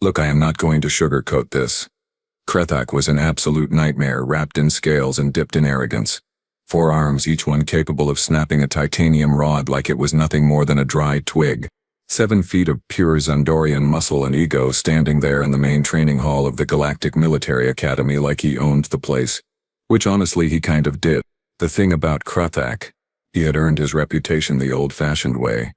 Look, I am not going to sugarcoat this. Krethak was an absolute nightmare, wrapped in scales and dipped in arrogance. 4 arms, each one capable of snapping a titanium rod like it was nothing more than a dry twig. 7 feet of pure Zandorian muscle and ego, standing there in the main training hall of the Galactic Military Academy like he owned the place. Which honestly he kind of did. The thing about Krethak, he had earned his reputation the old-fashioned way,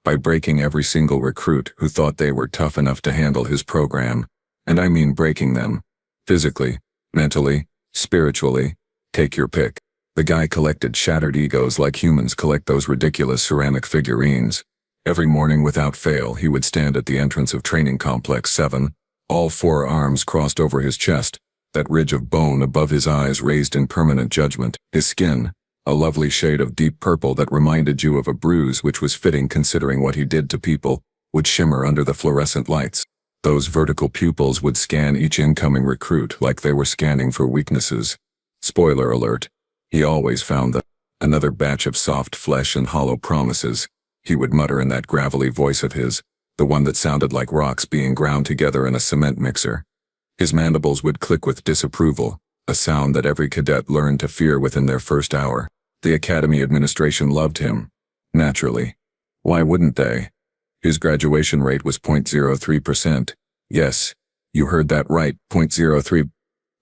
by breaking every single recruit who thought they were tough enough to handle his program. And I mean breaking them. Physically, mentally, spiritually, take your pick. The guy collected shattered egos like humans collect those ridiculous ceramic figurines. Every morning without fail he would stand at the entrance of Training Complex 7, all 4 arms crossed over his chest, that ridge of bone above his eyes raised in permanent judgment, his skin, a lovely shade of deep purple that reminded you of a bruise which was fitting considering what he did to people, would shimmer under the fluorescent lights. Those vertical pupils would scan each incoming recruit like they were scanning for weaknesses. Spoiler alert, he always found them. Another batch of soft flesh and hollow promises, he would mutter in that gravelly voice of his, the one that sounded like rocks being ground together in a cement mixer. His mandibles would click with disapproval, a sound that every cadet learned to fear within their first hour. The Academy administration loved him. Naturally. Why wouldn't they? His graduation rate was 0.03%. Yes, you heard that right, 0.03.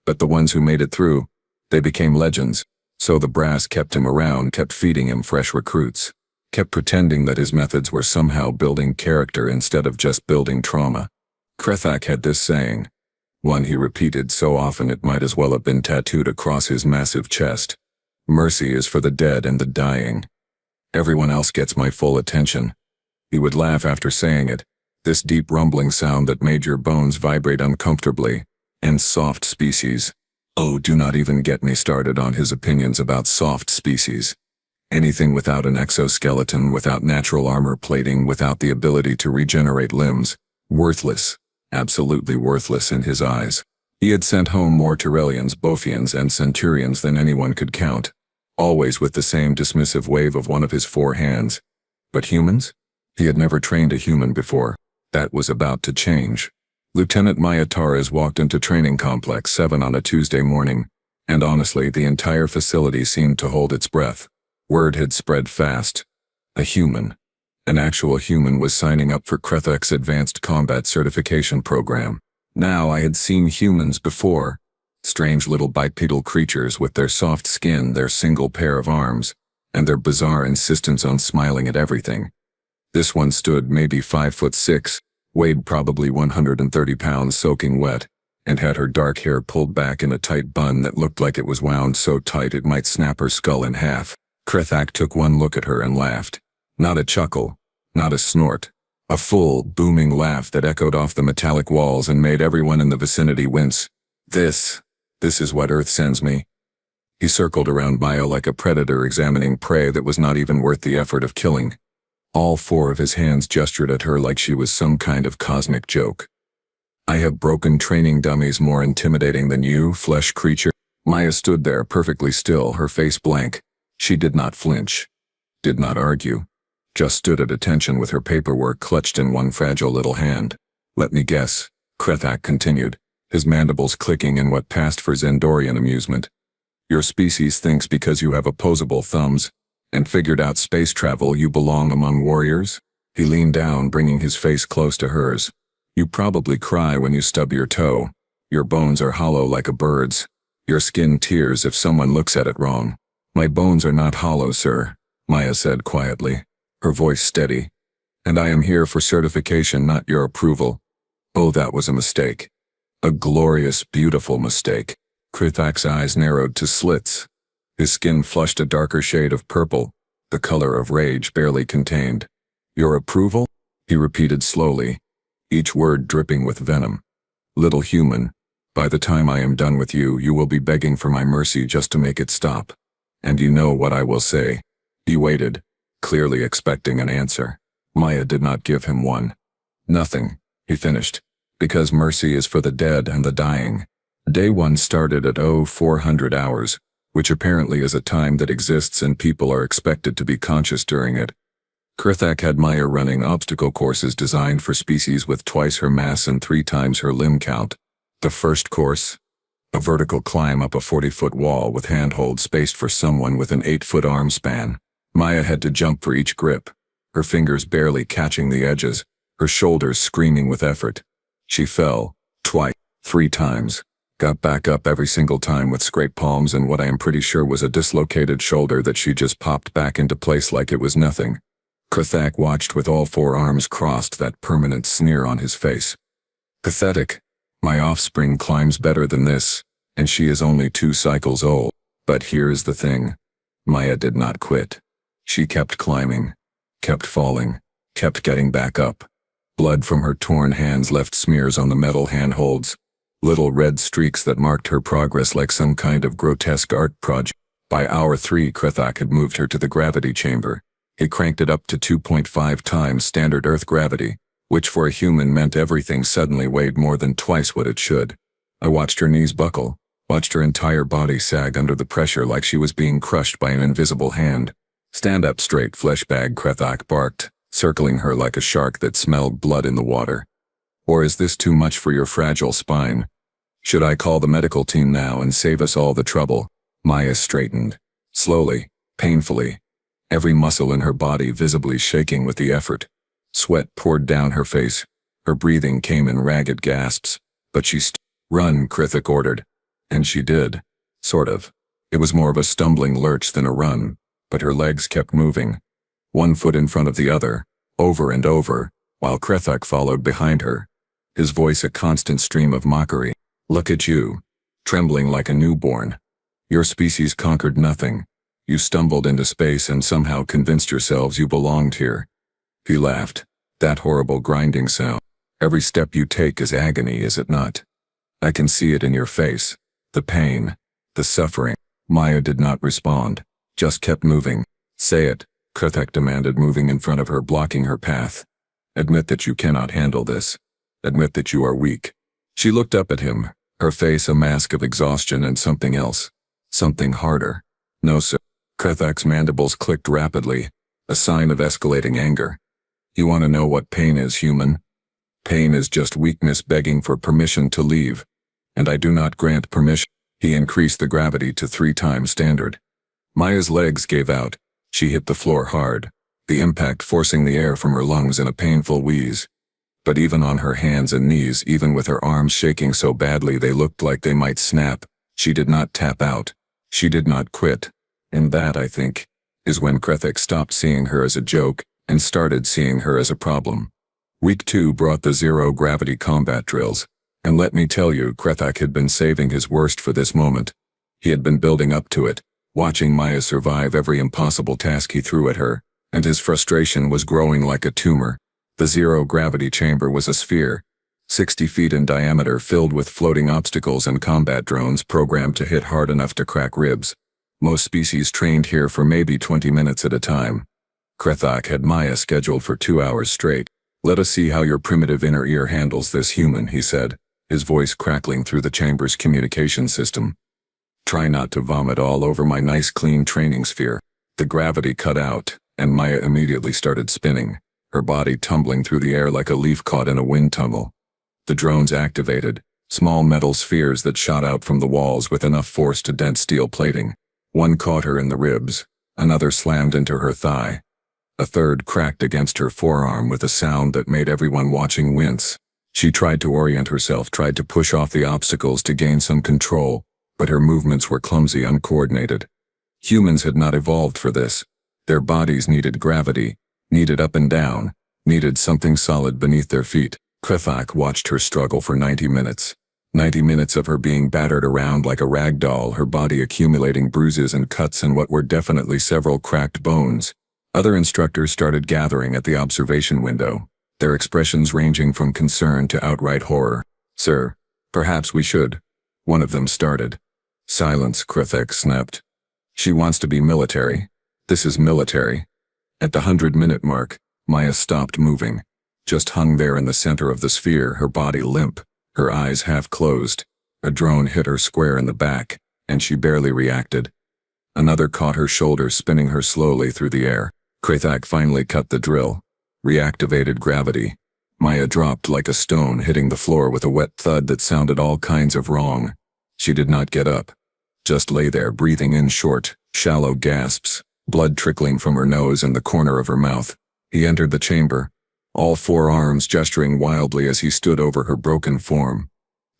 But the ones who made it through, they became legends. So the brass kept him around, kept feeding him fresh recruits, kept pretending that his methods were somehow building character instead of just building trauma. Krethak had this saying, one he repeated so often it might as well have been tattooed across his massive chest. Mercy is for the dead and the dying. Everyone else gets my full attention. He would laugh after saying it, this deep rumbling sound that made your bones vibrate uncomfortably, and soft species. Oh, do not even get me started on his opinions about soft species. Anything without an exoskeleton, without natural armor plating, without the ability to regenerate limbs, worthless, absolutely worthless in his eyes. He had sent home more Tyrellians, Bophians, and Centurions than anyone could count, always with the same dismissive wave of one of his 4 hands. But humans? He had never trained a human before. That was about to change. Lieutenant Maya Torres walked into Training Complex 7 on a Tuesday morning, and honestly the entire facility seemed to hold its breath. Word had spread fast. A human. An actual human was signing up for Krethak's Advanced Combat Certification Program. Now I had seen humans before. Strange little bipedal creatures with their soft skin, their single pair of arms, and their bizarre insistence on smiling at everything. This one stood maybe 5'6", weighed probably 130 pounds soaking wet, and had her dark hair pulled back in a tight bun that looked like it was wound so tight it might snap her skull in half. Krethak took one look at her and laughed. Not a chuckle, not a snort. A full, booming laugh that echoed off the metallic walls and made everyone in the vicinity wince. This is what Earth sends me. He circled around Maya like a predator examining prey that was not even worth the effort of killing. All 4 of his hands gestured at her like she was some kind of cosmic joke. I have broken training dummies more intimidating than you, flesh creature. Maya stood there perfectly still, her face blank. She did not flinch. Did not argue. Just stood at attention with her paperwork clutched in one fragile little hand. Let me guess, Krethak continued, his mandibles clicking in what passed for Zandorian amusement. Your species thinks because you have opposable thumbs, and figured out space travel you belong among warriors? He leaned down, bringing his face close to hers. You probably cry when you stub your toe. Your bones are hollow like a bird's. Your skin tears if someone looks at it wrong. My bones are not hollow, sir, Maya said quietly, her voice steady. And I am here for certification, not your approval. Oh, that was a mistake. A glorious, beautiful mistake. Krethak's eyes narrowed to slits. His skin flushed a darker shade of purple, the color of rage barely contained. Your approval? He repeated slowly, each word dripping with venom. Little human, by the time I am done with you, you will be begging for my mercy just to make it stop. And you know what I will say. He waited, clearly expecting an answer. Maya did not give him one. Nothing, he finished, because mercy is for the dead and the dying. Day 1 started at 0400 hours, which apparently is a time that exists and people are expected to be conscious during it. Krithak had Maya running obstacle courses designed for species with twice her mass and 3 times her limb count. The first course? A vertical climb up a 40-foot wall with handholds spaced for someone with an 8-foot arm span. Maya had to jump for each grip, her fingers barely catching the edges, her shoulders screaming with effort. She fell, twice, 3 times, got back up every single time with scraped palms and what I am pretty sure was a dislocated shoulder that she just popped back into place like it was nothing. Krithak watched with all 4 arms crossed, that permanent sneer on his face. Pathetic. My offspring climbs better than this, and she is only 2 cycles old. But here's the thing. Maya did not quit. She kept climbing, kept falling, kept getting back up. Blood from her torn hands left smears on the metal handholds, little red streaks that marked her progress like some kind of grotesque art project. By hour 3, Krithak had moved her to the gravity chamber. He cranked it up to 2.5 times standard Earth gravity, which for a human meant everything suddenly weighed more than twice what it should. I watched her knees buckle, watched her entire body sag under the pressure like she was being crushed by an invisible hand. Stand up straight, fleshbag, Krithak barked, circling her like a shark that smelled blood in the water. Or is this too much for your fragile spine? Should I call the medical team now and save us all the trouble? Maya straightened, slowly, painfully, every muscle in her body visibly shaking with the effort. Sweat poured down her face. Her breathing came in ragged gasps, but she Run, Krithak ordered. And she did. Sort of. It was more of a stumbling lurch than a run, but her legs kept moving, 1 foot in front of the other, over and over, while Krithak followed behind her, his voice a constant stream of mockery. Look at you, trembling like a newborn. Your species conquered nothing. You stumbled into space and somehow convinced yourselves you belonged here. He laughed. That horrible grinding sound. Every step you take is agony, is it not? I can see it in your face. The pain. The suffering. Maya did not respond. Just kept moving. Say it, Krithak demanded, moving in front of her, blocking her path. Admit that you cannot handle this. Admit that you are weak. She looked up at him, her face a mask of exhaustion and something else. Something harder. No, sir. Krithak's mandibles clicked rapidly, a sign of escalating anger. You want to know what pain is, human? Pain is just weakness begging for permission to leave. And I do not grant permission. He increased the gravity to 3 times standard. Maya's legs gave out. She hit the floor hard, the impact forcing the air from her lungs in a painful wheeze. But even on her hands and knees, even with her arms shaking so badly they looked like they might snap, she did not tap out. She did not quit. And that, I think, is when Krithak stopped seeing her as a joke and started seeing her as a problem. Week 2 brought the zero-gravity combat drills, and let me tell you, Krithak had been saving his worst for this moment. He had been building up to it, watching Maya survive every impossible task he threw at her, and his frustration was growing like a tumor. The zero-gravity chamber was a sphere, 60 feet in diameter, filled with floating obstacles and combat drones programmed to hit hard enough to crack ribs. Most species trained here for maybe 20 minutes at a time. Krithak had Maya scheduled for 2 hours straight. Let us see how your primitive inner ear handles this, human, he said, his voice crackling through the chamber's communication system. Try not to vomit all over my nice clean training sphere. The gravity cut out, and Maya immediately started spinning, her body tumbling through the air like a leaf caught in a wind tunnel. The drones activated, small metal spheres that shot out from the walls with enough force to dent steel plating. One caught her in the ribs, another slammed into her thigh. A third cracked against her forearm with a sound that made everyone watching wince. She tried to orient herself, tried to push off the obstacles to gain some control, but her movements were clumsy, uncoordinated. Humans had not evolved for this. Their bodies needed gravity, needed up and down, needed something solid beneath their feet. Krithak watched her struggle for 90 minutes. 90 minutes of her being battered around like a rag doll, her body accumulating bruises and cuts and what were definitely several cracked bones. Other instructors started gathering at the observation window, their expressions ranging from concern to outright horror. Sir, perhaps we should. One of them started. Silence, Krithak snapped. She wants to be military. This is military. At the 100-minute mark, Maya stopped moving, just hung there in the center of the sphere, her body limp, her eyes half closed. A drone hit her square in the back, and she barely reacted. Another caught her shoulder, spinning her slowly through the air. Krathak finally cut the drill. Reactivated gravity. Maya dropped like a stone, hitting the floor with a wet thud that sounded all kinds of wrong. She did not get up. Just lay there, breathing in short, shallow gasps, blood trickling from her nose and the corner of her mouth. He entered the chamber, all four arms gesturing wildly as he stood over her broken form.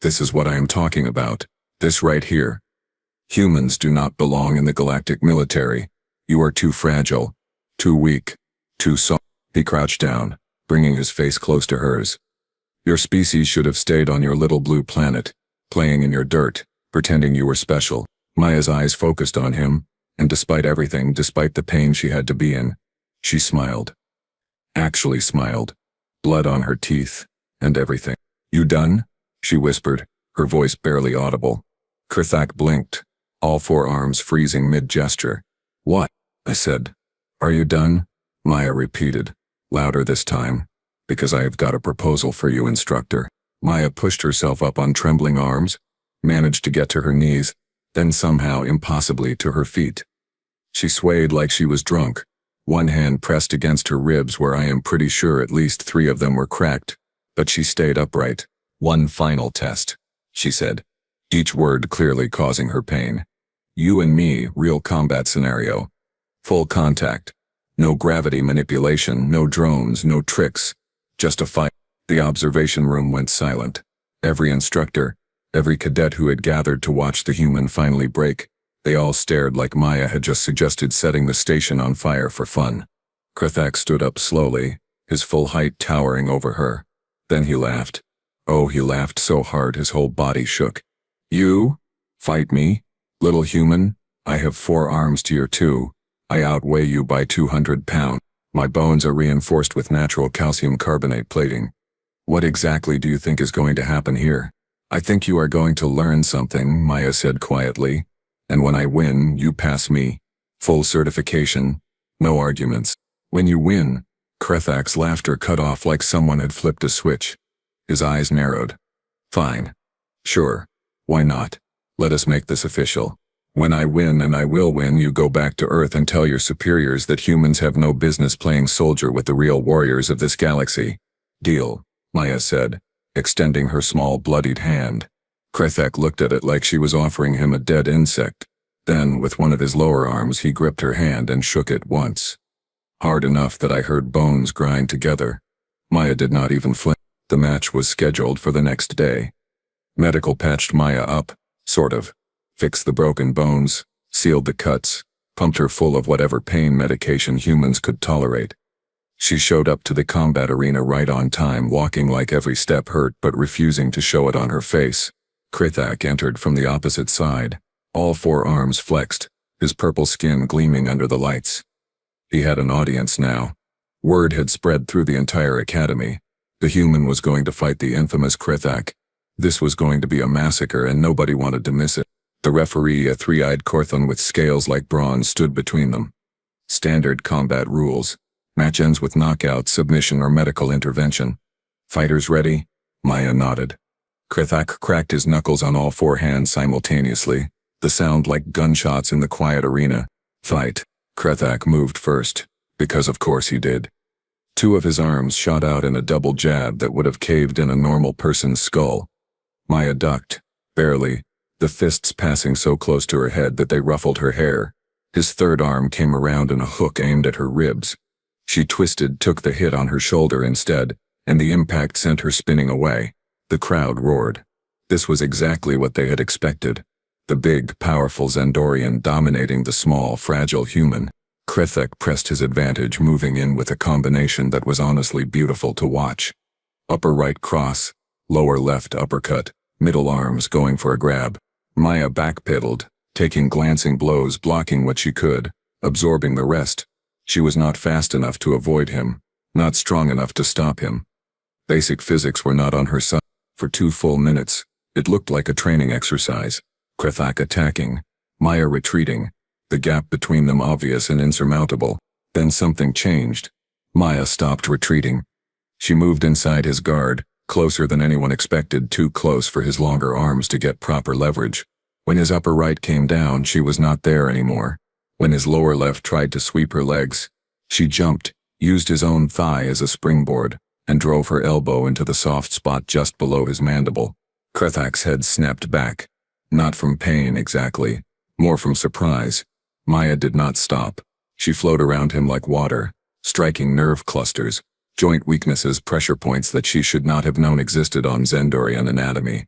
This is what I am talking about. This right here. Humans do not belong in the galactic military. You are too fragile, too weak, too soft. He crouched down, bringing his face close to hers. Your species should have stayed on your little blue planet, playing in your dirt, pretending you were special. Maya's eyes focused on him, and despite everything, despite the pain she had to be in, she smiled. Actually smiled. Blood on her teeth, and everything. You done? She whispered, her voice barely audible. Krathak blinked, all four arms freezing mid-gesture. What? I said. Are you done? Maya repeated, louder this time. Because I have got a proposal for you, instructor. Maya pushed herself up on trembling arms, managed to get to her knees, then somehow impossibly to her feet. She swayed like she was drunk, one hand pressed against her ribs where I am pretty sure at least 3 of them were cracked, but she stayed upright. One final test, she said, each word clearly causing her pain. You and me, real combat scenario. Full contact. No gravity manipulation, no drones, no tricks. Just a fight. The observation room went silent. Every instructor, every cadet who had gathered to watch the human finally break, they all stared like Maya had just suggested setting the station on fire for fun. Krathak stood up slowly, his full height towering over her. Then he laughed. Oh, he laughed so hard his whole body shook. You? Fight me? Little human? I have 4 arms to your 2. I outweigh you by 200 pounds. My bones are reinforced with natural calcium carbonate plating. What exactly do you think is going to happen here? I think you are going to learn something, Maya said quietly. And when I win, you pass me. Full certification. No arguments. When you win, Krathak's laughter cut off like someone had flipped a switch. His eyes narrowed. Fine. Sure. Why not? Let us make this official. When I win, and I will win, you go back to Earth and tell your superiors that humans have no business playing soldier with the real warriors of this galaxy. Deal, Maya said, extending her small bloodied hand. Krathak looked at it like she was offering him a dead insect. Then, with one of his lower arms, he gripped her hand and shook it once. Hard enough that I heard bones grind together. Maya did not even flinch. The match was scheduled for the next day. Medical patched Maya up, sort of. Fixed the broken bones, sealed the cuts, pumped her full of whatever pain medication humans could tolerate. She showed up to the combat arena right on time, walking like every step hurt but refusing to show it on her face. Krathak entered from the opposite side, all 4 arms flexed, his purple skin gleaming under the lights. He had an audience now. Word had spread through the entire academy. The human was going to fight the infamous Krathak. This was going to be a massacre and nobody wanted to miss it. The referee, a 3-eyed Korthon with scales like bronze, stood between them. Standard combat rules. Match ends with knockout, submission, or medical intervention. Fighters ready? Maya nodded. Krathak cracked his knuckles on all 4 hands simultaneously, the sound like gunshots in the quiet arena. Fight. Krathak moved first, because of course he did. 2 of his arms shot out in a double jab that would have caved in a normal person's skull. Maya ducked, barely, the fists passing so close to her head that they ruffled her hair. His 3rd arm came around in a hook aimed at her ribs. She twisted, took the hit on her shoulder instead, and the impact sent her spinning away. The crowd roared. This was exactly what they had expected. The big, powerful Xandorian dominating the small, fragile human. Krathak pressed his advantage, moving in with a combination that was honestly beautiful to watch. Upper right cross, lower left uppercut, middle arms going for a grab. Maya backpedaled, taking glancing blows, blocking what she could, absorbing the rest. She was not fast enough to avoid him, not strong enough to stop him. Basic physics were not on her side. For 2 full minutes, it looked like a training exercise. Krathak attacking, Maya retreating, the gap between them obvious and insurmountable. Then something changed. Maya stopped retreating. She moved inside his guard, closer than anyone expected, too close for his longer arms to get proper leverage. When his upper right came down, she was not there anymore. When his lower left tried to sweep her legs, She jumped, used his own thigh as a springboard, and drove her elbow into the soft spot just below his mandible. Krethak's head snapped back. Not from pain exactly, more from surprise. Maya did not stop. She flowed around him like water, striking nerve clusters, joint weaknesses, pressure points that she should not have known existed on Zendorian anatomy.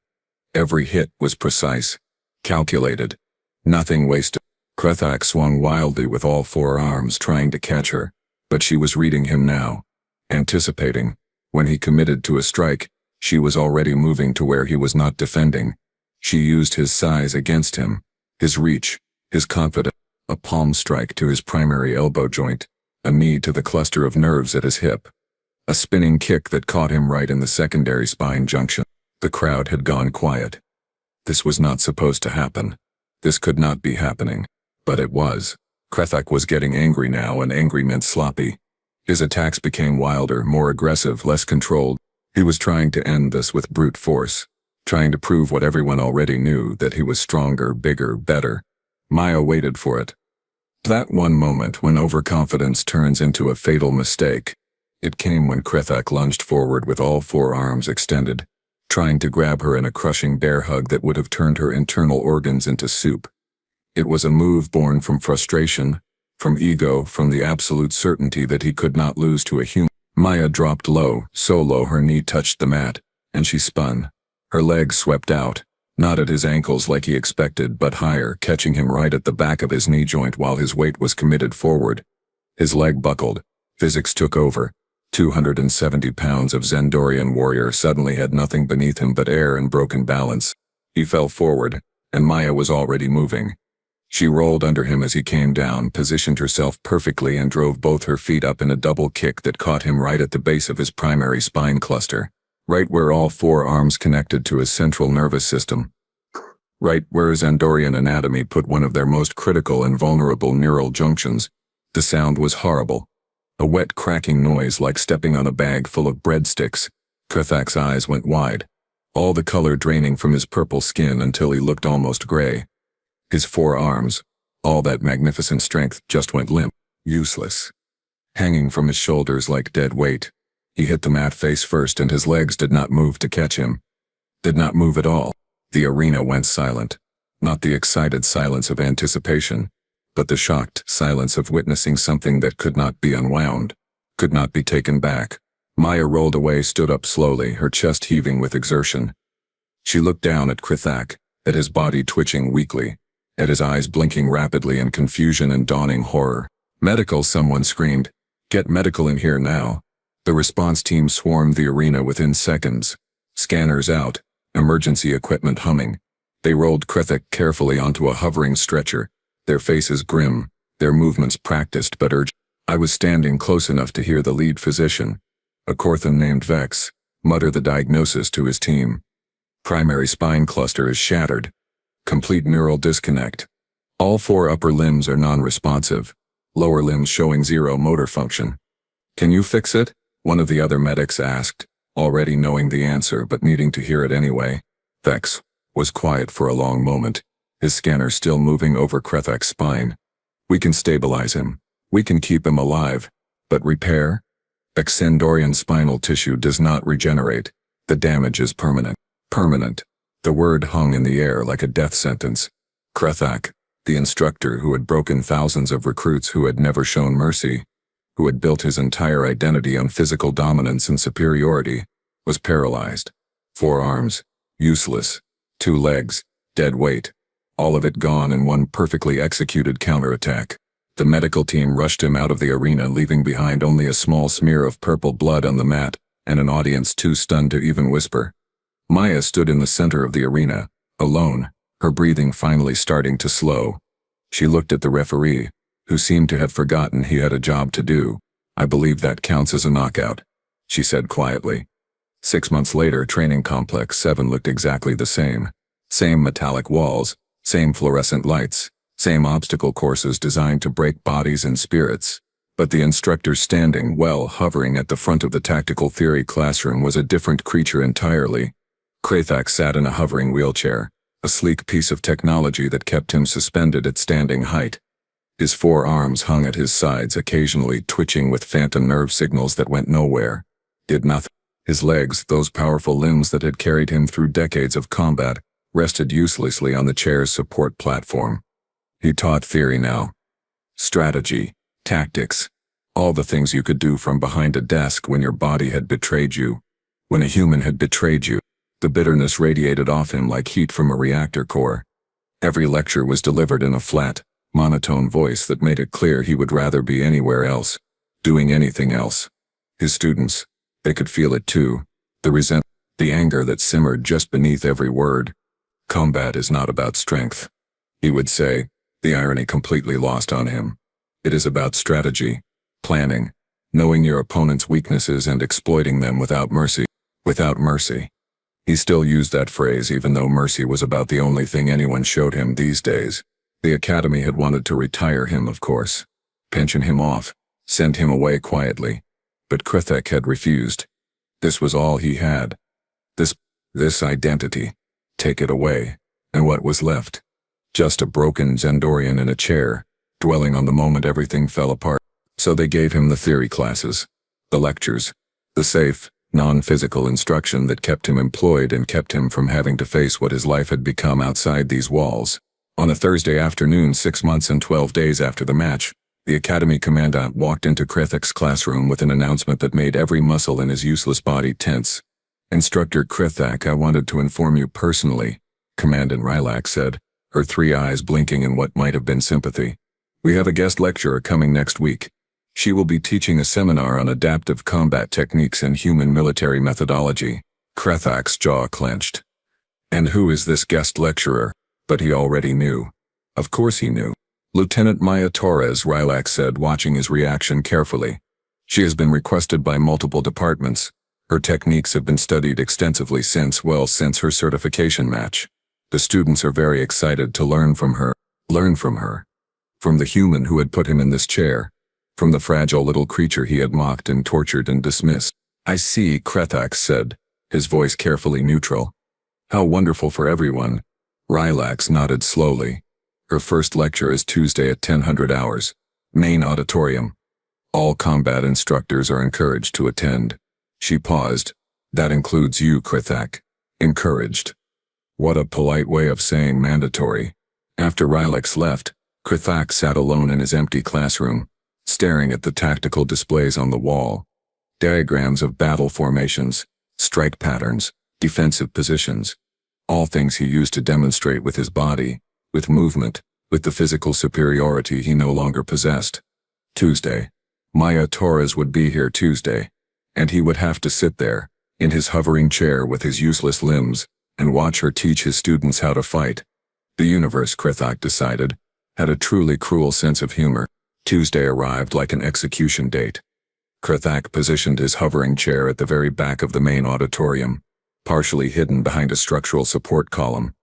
Every hit was precise, calculated, nothing wasted. Krethak swung wildly with all four arms trying to catch her, but she was reading him now, anticipating. When he committed to a strike, she was already moving to where he was not defending. She used his size against him, his reach, his confidence, a palm strike to his primary elbow joint, a knee to the cluster of nerves at his hip, a spinning kick that caught him right in the secondary spine junction. The crowd had gone quiet. This was not supposed to happen. This could not be happening. But it was. Krethak was getting angry now, and angry meant sloppy. His attacks became wilder, more aggressive, less controlled. He was trying to end this with brute force, trying to prove what everyone already knew, that he was stronger, bigger, better. Maya waited for it. That one moment when overconfidence turns into a fatal mistake. It came when Krethak lunged forward with all four arms extended, trying to grab her in a crushing bear hug that would have turned her internal organs into soup. It was a move born from frustration, from ego, from the absolute certainty that he could not lose to a human. Maya dropped low, so low her knee touched the mat, and she spun. Her legs swept out, not at his ankles like he expected, but higher, catching him right at the back of his knee joint while his weight was committed forward. His leg buckled. Physics took over. 270 pounds of Zendorian warrior suddenly had nothing beneath him but air and broken balance. He fell forward, and Maya was already moving. She rolled under him as he came down, positioned herself perfectly, and drove both her feet up in a double kick that caught him right at the base of his primary spine cluster, right where all four arms connected to his central nervous system, right where Zendorian anatomy put one of their most critical and vulnerable neural junctions. The sound was horrible. A wet cracking noise like stepping on a bag full of breadsticks. Krethak's eyes went wide, all the color draining from his purple skin until he looked almost gray. His four arms, all that magnificent strength, just went limp, useless, hanging from his shoulders like dead weight. He hit the mat face first, and his legs did not move to catch him. Did not move at all. The arena went silent. Not the excited silence of anticipation, but the shocked silence of witnessing something that could not be unwound, could not be taken back. Maya rolled away, stood up slowly, her chest heaving with exertion. She looked down at Krethak, at his body twitching weakly, at his eyes blinking rapidly in confusion and dawning horror. "Medical," someone screamed. "Get medical in here now." The response team swarmed the arena within seconds. Scanners out, emergency equipment humming. They rolled Krethak carefully onto a hovering stretcher, their faces grim, their movements practiced but urgent. I was standing close enough to hear the lead physician, a Korthan named Vex, mutter the diagnosis to his team. Primary spine cluster is shattered. Complete neural disconnect. All four upper limbs are non-responsive, lower limbs showing zero motor function. "Can you fix it?" one of the other medics asked, already knowing the answer but needing to hear it anyway. Vex was quiet for a long moment, his scanner still moving over Krethak's spine. "We can stabilize him. We can keep him alive. But repair? Zendorian spinal tissue does not regenerate. The damage is permanent." Permanent. The word hung in the air like a death sentence. Krethak, the instructor who had broken thousands of recruits, who had never shown mercy, who had built his entire identity on physical dominance and superiority, was paralyzed. 4 arms, useless. 2 legs, dead weight. All of it gone in one perfectly executed counterattack. The medical team rushed him out of the arena, leaving behind only a small smear of purple blood on the mat, and an audience too stunned to even whisper. Maya stood in the center of the arena, alone, her breathing finally starting to slow. She looked at the referee, who seemed to have forgotten he had a job to do. "I believe that counts as a knockout," she said quietly. 6 months later, Training Complex 7 looked exactly the same. Same metallic walls, same fluorescent lights, same obstacle courses designed to break bodies and spirits. But the instructor standing, hovering at the front of the tactical theory classroom, was a different creature entirely. Krethak sat in a hovering wheelchair, a sleek piece of technology that kept him suspended at standing height. His forearms hung at his sides, occasionally twitching with phantom nerve signals that went nowhere. Did nothing. His legs, those powerful limbs that had carried him through decades of combat, rested uselessly on the chair's support platform. He taught theory now. Strategy, tactics, all the things you could do from behind a desk when your body had betrayed you. When a human had betrayed you, the bitterness radiated off him like heat from a reactor core. Every lecture was delivered in a flat, monotone voice that made it clear he would rather be anywhere else, doing anything else. His students, they could feel it too, the resentment, the anger that simmered just beneath every word. Combat is not about strength, he would say, the irony completely lost on him. It is about strategy, planning, knowing your opponent's weaknesses and exploiting them without mercy. Without mercy. He still used that phrase even though mercy was about the only thing anyone showed him these days. The academy had wanted to retire him, of course, pension him off, send him away quietly. But Krithek had refused. This was all he had. This identity. Take it away. And what was left? Just a broken Zendorian in a chair, dwelling on the moment everything fell apart. So they gave him the theory classes, the lectures, the safe, non-physical instruction that kept him employed and kept him from having to face what his life had become outside these walls. On a Thursday afternoon 6 months and 12 days after the match, the academy commandant walked into Krithek's classroom with an announcement that made every muscle in his useless body tense. "Instructor Krithek, I wanted to inform you personally," Commandant Rylak said, her 3 eyes blinking in what might have been sympathy. "We have a guest lecturer coming next week. She will be teaching a seminar on adaptive combat techniques and human military methodology." Krithek's jaw clenched. And who is this guest lecturer? But he already knew. Of course he knew. Lieutenant Maya Torres, Rylak said, watching his reaction carefully. "She has been requested by multiple departments. Her techniques have been studied extensively since her certification match. The students are very excited to learn from her. From the human who had put him in this chair. From the fragile little creature he had mocked and tortured and dismissed." "I see," Krethak said, his voice carefully neutral. "How wonderful for everyone." Rylak nodded slowly. "Her first lecture is Tuesday at 1000 hours. Main auditorium. All combat instructors are encouraged to attend." She paused. "That includes you, Krithak." "Encouraged." What a polite way of saying mandatory. After Rylak left, Krithak sat alone in his empty classroom, staring at the tactical displays on the wall. Diagrams of battle formations, strike patterns, defensive positions. All things he used to demonstrate with his body, with movement, with the physical superiority he no longer possessed. Tuesday. Maya Torres would be here Tuesday, and he would have to sit there, in his hovering chair with his useless limbs, and watch her teach his students how to fight. The universe, Krithak decided, had a truly cruel sense of humor. Tuesday arrived like an execution date. Krithak positioned his hovering chair at the very back of the main auditorium, partially hidden behind a structural support column.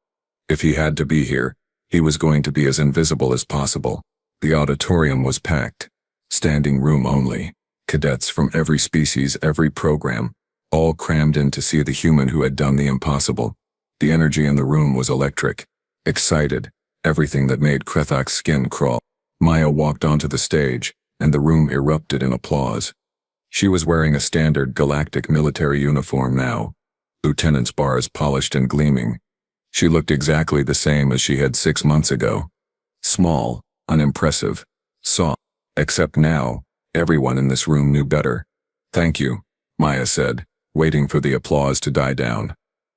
If he had to be here, he was going to be as invisible as possible. The auditorium was packed. Standing room only. Cadets from every species, every program, all crammed in to see the human who had done the impossible. The energy in the room was electric, excited, everything that made Krethak's skin crawl. Maya walked onto the stage, and the room erupted in applause. She was wearing a standard galactic military uniform now, lieutenant's bars polished and gleaming. She looked exactly the same as she had 6 months ago. Small, unimpressive, soft. Except now, everyone in this room knew better. "Thank you," Maya said, waiting for the applause to die down.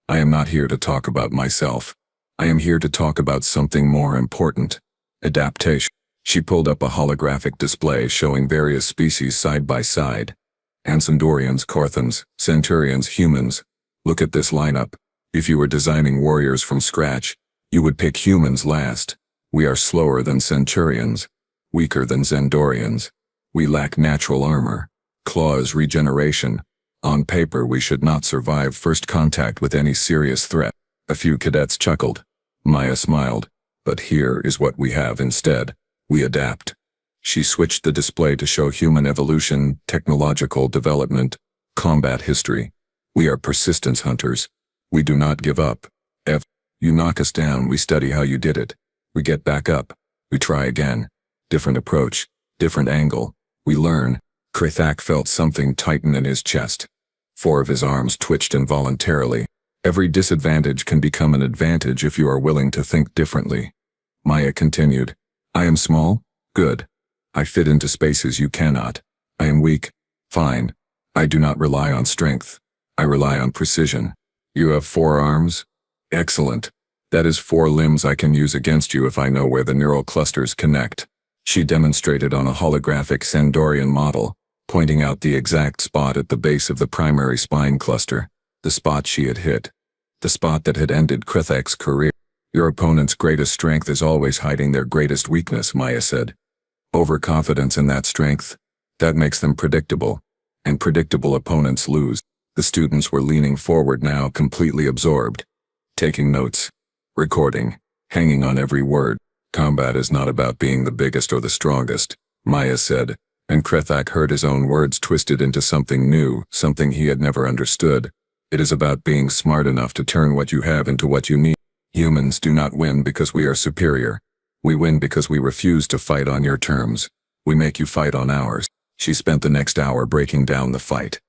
"I am not here to talk about myself. I am here to talk about something more important. Adaptation." She pulled up a holographic display showing various species side by side. Ansendorians, Korthans, Centurions, humans. Look at this lineup. If you were designing warriors from scratch, you would pick humans last. We are slower than Centurions, weaker than Zendorians. We lack natural armor, claws, regeneration. On paper, we should not survive first contact with any serious threat. A few cadets chuckled. Maya smiled. "But here is what we have instead. We adapt." She switched the display to show human evolution, technological development, combat history. "We are persistence hunters. We do not give up. If you knock us down, we study how you did it. We get back up. We try again. Different approach, different angle. We learn. Krithak felt something tighten in his chest. 4 of his arms twitched involuntarily. Every disadvantage can become an advantage if you are willing to think differently. Maya continued. I am small? Good. I fit into spaces you cannot. I am weak? Fine. I do not rely on strength. I rely on precision. You have 4 arms? Excellent. That is 4 limbs I can use against you if I know where the neural clusters connect. She demonstrated on a holographic Sandorian model, pointing out the exact spot at the base of the primary spine cluster, the spot she had hit, the spot that had ended Krithak's career. Your opponent's greatest strength is always hiding their greatest weakness, Maya said. Overconfidence in that strength, that makes them predictable, and predictable opponents lose. The students were leaning forward now, completely absorbed, taking notes, recording, hanging on every word. Combat is not about being the biggest or the strongest, Maya said, and Krithak heard his own words twisted into something new, something he had never understood. It is about being smart enough to turn what you have into what you need. Humans do not win because we are superior. We win because we refuse to fight on your terms. We make you fight on ours. She spent the next hour breaking down the fight.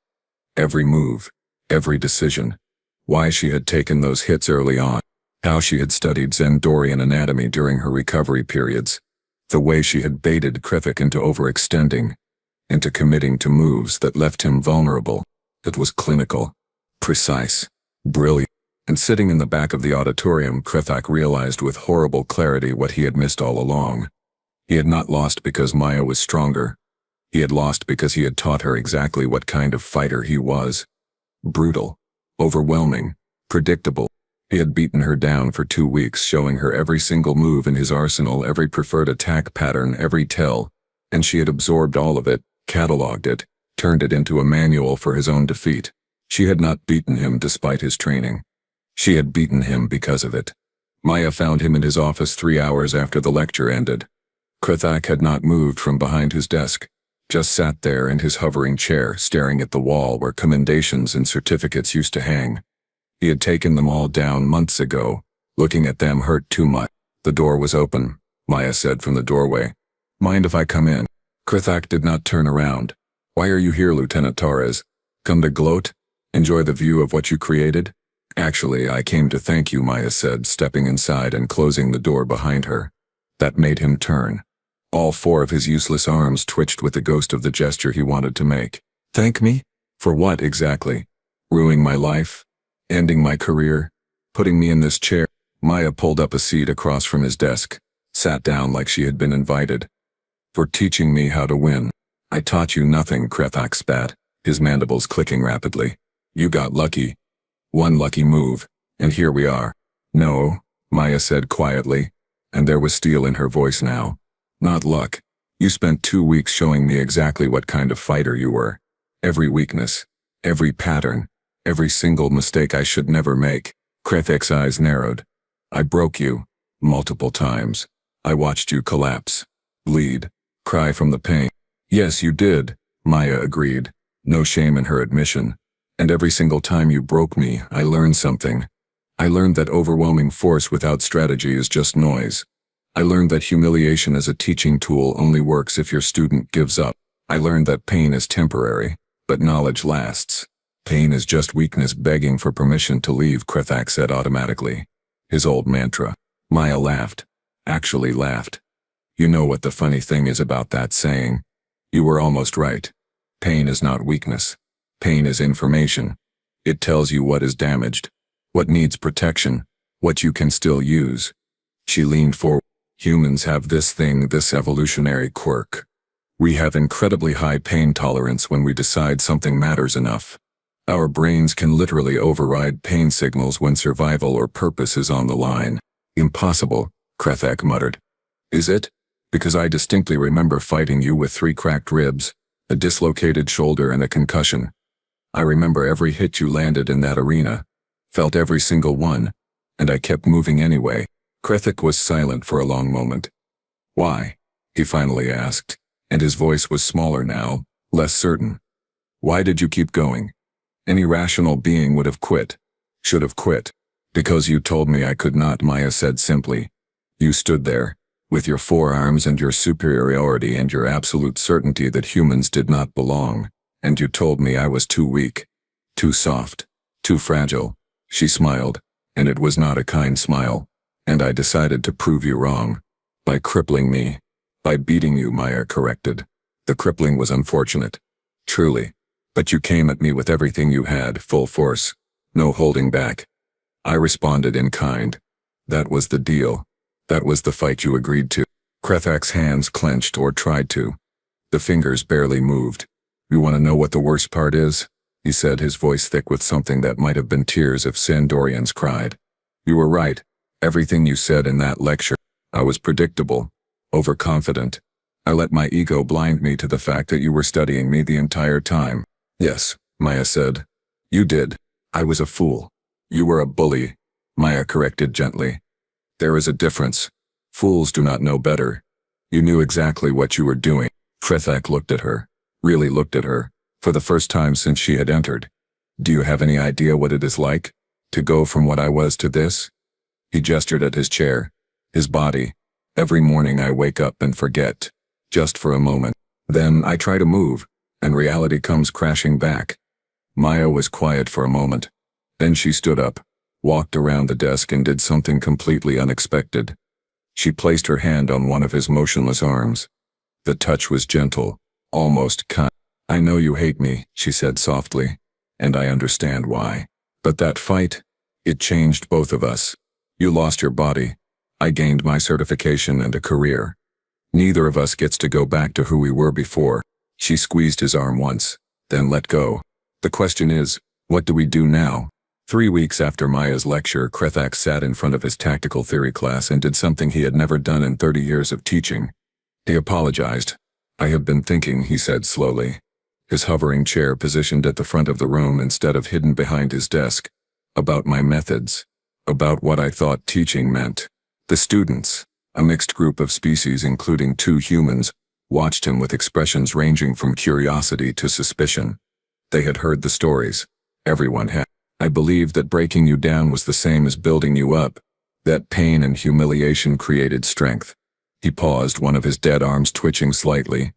Every move, every decision. Why she had taken those hits early on. How she had studied Zendorian anatomy during her recovery periods. The way she had baited Krithak into overextending, into committing to moves that left him vulnerable. It was clinical, precise, brilliant. And sitting in the back of the auditorium, Krithak realized with horrible clarity what he had missed all along. He had not lost because Maya was stronger. He had lost because he had taught her exactly what kind of fighter he was. Brutal, overwhelming, predictable. He had beaten her down for 2 weeks, showing her every single move in his arsenal, every preferred attack pattern, every tell, and she had absorbed all of it, cataloged it, turned it into a manual for his own defeat. She had not beaten him despite his training. She had beaten him because of it. Maya found him in his office 3 hours after the lecture ended. Krithak had not moved from behind his desk, just sat there in his hovering chair, staring at the wall where commendations and certificates used to hang. He had taken them all down months ago. Looking at them hurt too much. The door was open, Maya said from the doorway. Mind if I come in? Krithak did not turn around. Why are you here, Lieutenant Torres? Come to gloat? Enjoy the view of what you created? Actually, I came to thank you, Maya said, stepping inside and closing the door behind her. That made him turn. All 4 of his useless arms twitched with the ghost of the gesture he wanted to make. Thank me? For what exactly? Ruining my life? Ending my career? Putting me in this chair? Maya pulled up a seat across from his desk, sat down like she had been invited. For teaching me how to win. I taught you nothing, Krithak spat, his mandibles clicking rapidly. You got lucky. One lucky move, and here we are. No, Maya said quietly, and there was steel in her voice now. Not luck. You spent 2 weeks showing me exactly what kind of fighter you were. Every weakness, every pattern, every single mistake I should never make. Krithak's eyes narrowed. I broke you, multiple times. I watched you collapse, bleed, cry from the pain. Yes, you did, Maya agreed, no shame in her admission. And every single time you broke me, I learned something. I learned that overwhelming force without strategy is just noise. I learned that humiliation as a teaching tool only works if your student gives up. I learned that pain is temporary, but knowledge lasts. Pain is just weakness begging for permission to leave, Krithak said automatically. His old mantra. Maya laughed. Actually laughed. You know what the funny thing is about that saying? You were almost right. Pain is not weakness. Pain is information. It tells you what is damaged, what needs protection, what you can still use. She leaned forward. Humans have this thing, this evolutionary quirk. We have incredibly high pain tolerance when we decide something matters enough. Our brains can literally override pain signals when survival or purpose is on the line. Impossible, Krithak muttered. Is it? Because I distinctly remember fighting you with 3 cracked ribs, a dislocated shoulder and a concussion. I remember every hit you landed in that arena, felt every single one, and I kept moving anyway. Krithak was silent for a long moment. Why? He finally asked, and his voice was smaller now, less certain. Why did you keep going? Any rational being would have quit. Should have quit. Because you told me I could not, Maya said simply. You stood there, With your forearms and your superiority and your absolute certainty that humans did not belong. And you told me I was too weak, too soft, too fragile. She smiled, and it was not a kind smile. And I decided to prove you wrong. By crippling me. By beating you, Maya corrected. The crippling was unfortunate. Truly. But you came at me with everything you had, full force. No holding back. I responded in kind. That was the deal. That was the fight you agreed to. Krethak's hands clenched or tried to. The fingers barely moved. You want to know what the worst part is? He said, his voice thick with something that might have been tears if Sandorians cried. You were right. Everything you said in that lecture. I was predictable. Overconfident. I let my ego blind me to the fact that you were studying me the entire time. Yes, Maya said. You did. I was a fool. You were a bully. Maya corrected gently. There is a difference. Fools do not know better. You knew exactly what you were doing. Krethak looked at her. Really looked at her. For the first time since she had entered. Do you have any idea what it is like? To go from what I was to this? He gestured at his chair. His body. Every morning I wake up and forget. Just for a moment. Then I try to move, and reality comes crashing back. Maya was quiet for a moment. Then she stood up, walked around the desk and did something completely unexpected. She placed her hand on one of his motionless arms. The touch was gentle, almost kind. I know you hate me, she said softly, and I understand why. But that fight, it changed both of us. You lost your body. I gained my certification and a career. Neither of us gets to go back to who we were before. She squeezed his arm once, then let go. The question is, what do we do now? 3 weeks after Maya's lecture, Krethak sat in front of his tactical theory class and did something he had never done in 30 years of teaching. He apologized. I have been thinking, he said slowly. His hovering chair positioned at the front of the room instead of hidden behind his desk. About my methods. About what I thought teaching meant. The students, a mixed group of species including 2 humans, watched him with expressions ranging from curiosity to suspicion. They had heard the stories. Everyone had. I believed that breaking you down was the same as building you up. That pain and humiliation created strength. He paused, one of his dead arms twitching slightly.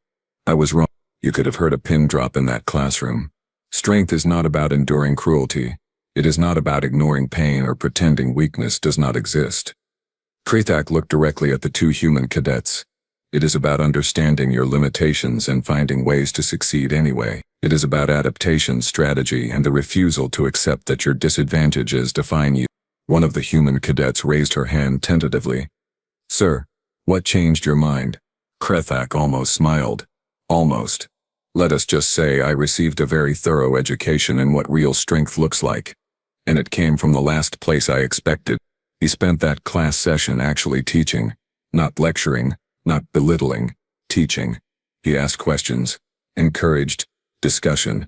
I was wrong. You could have heard a pin drop in that classroom. Strength is not about enduring cruelty. It is not about ignoring pain or pretending weakness does not exist. Krethak looked directly at the 2 human cadets. It is about understanding your limitations and finding ways to succeed anyway. It is about adaptation, strategy, and the refusal to accept that your disadvantages define you. One of the human cadets raised her hand tentatively. Sir, what changed your mind? Krethak almost smiled. Almost. Let us just say I received a very thorough education in what real strength looks like. And it came from the last place I expected. He spent that class session actually teaching. Not lecturing, not belittling, teaching. He asked questions, encouraged discussion.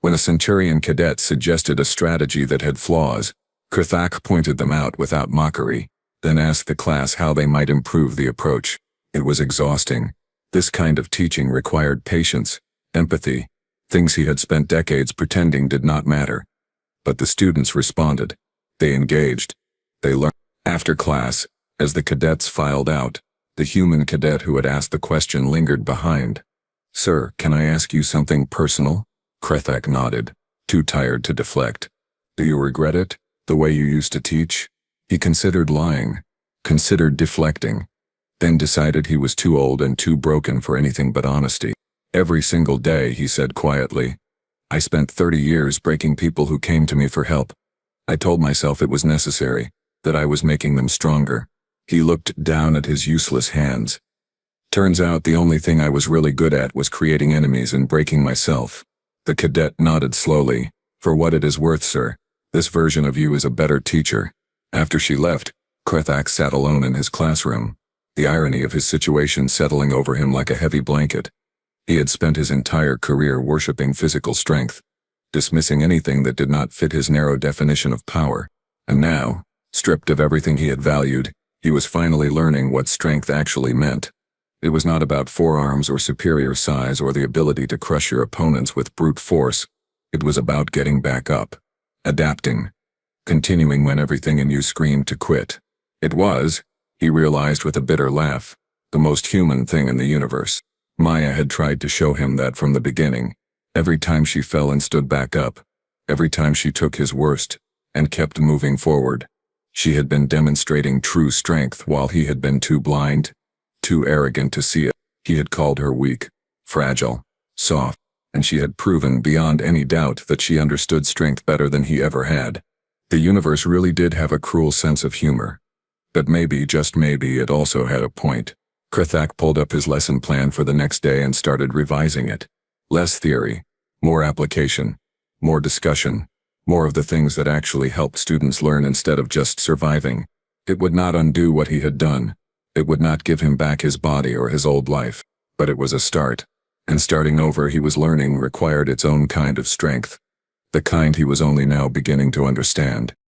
When a Centurion cadet suggested a strategy that had flaws, Krethak pointed them out without mockery, then asked the class how they might improve the approach. It was exhausting. This kind of teaching required patience, empathy, things he had spent decades pretending did not matter. But the students responded. They engaged. They learned. After class, as the cadets filed out, the human cadet who had asked the question lingered behind. Sir, can I ask you something personal? Krethak nodded, too tired to deflect. Do you regret it, the way you used to teach? He considered lying, considered deflecting, then decided he was too old and too broken for anything but honesty. Every single day, he said quietly. I spent 30 years breaking people who came to me for help. I told myself it was necessary, that I was making them stronger. He looked down at his useless hands. Turns out the only thing I was really good at was creating enemies and breaking myself. The cadet nodded slowly. For what it is worth, sir, this version of you is a better teacher. After she left, Krethak sat alone in his classroom, the irony of his situation settling over him like a heavy blanket. He had spent his entire career worshipping physical strength, dismissing anything that did not fit his narrow definition of power. And now, stripped of everything he had valued, he was finally learning what strength actually meant. It was not about forearms or superior size or the ability to crush your opponents with brute force. It was about getting back up, adapting, continuing when everything in you screamed to quit. It was, he realized with a bitter laugh, the most human thing in the universe. Maya had tried to show him that from the beginning. Every time she fell and stood back up, every time she took his worst and kept moving forward, she had been demonstrating true strength while he had been too blind, too arrogant to see it. He had called her weak, fragile, soft, and she had proven beyond any doubt that she understood strength better than he ever had. The universe really did have a cruel sense of humor. But maybe, just maybe, it also had a point. Krithak pulled up his lesson plan for the next day and started revising it. Less theory, more application, more discussion, more of the things that actually helped students learn instead of just surviving. It would not undo what he had done. It would not give him back his body or his old life. But it was a start. And starting over, he was learning, required its own kind of strength. The kind he was only now beginning to understand.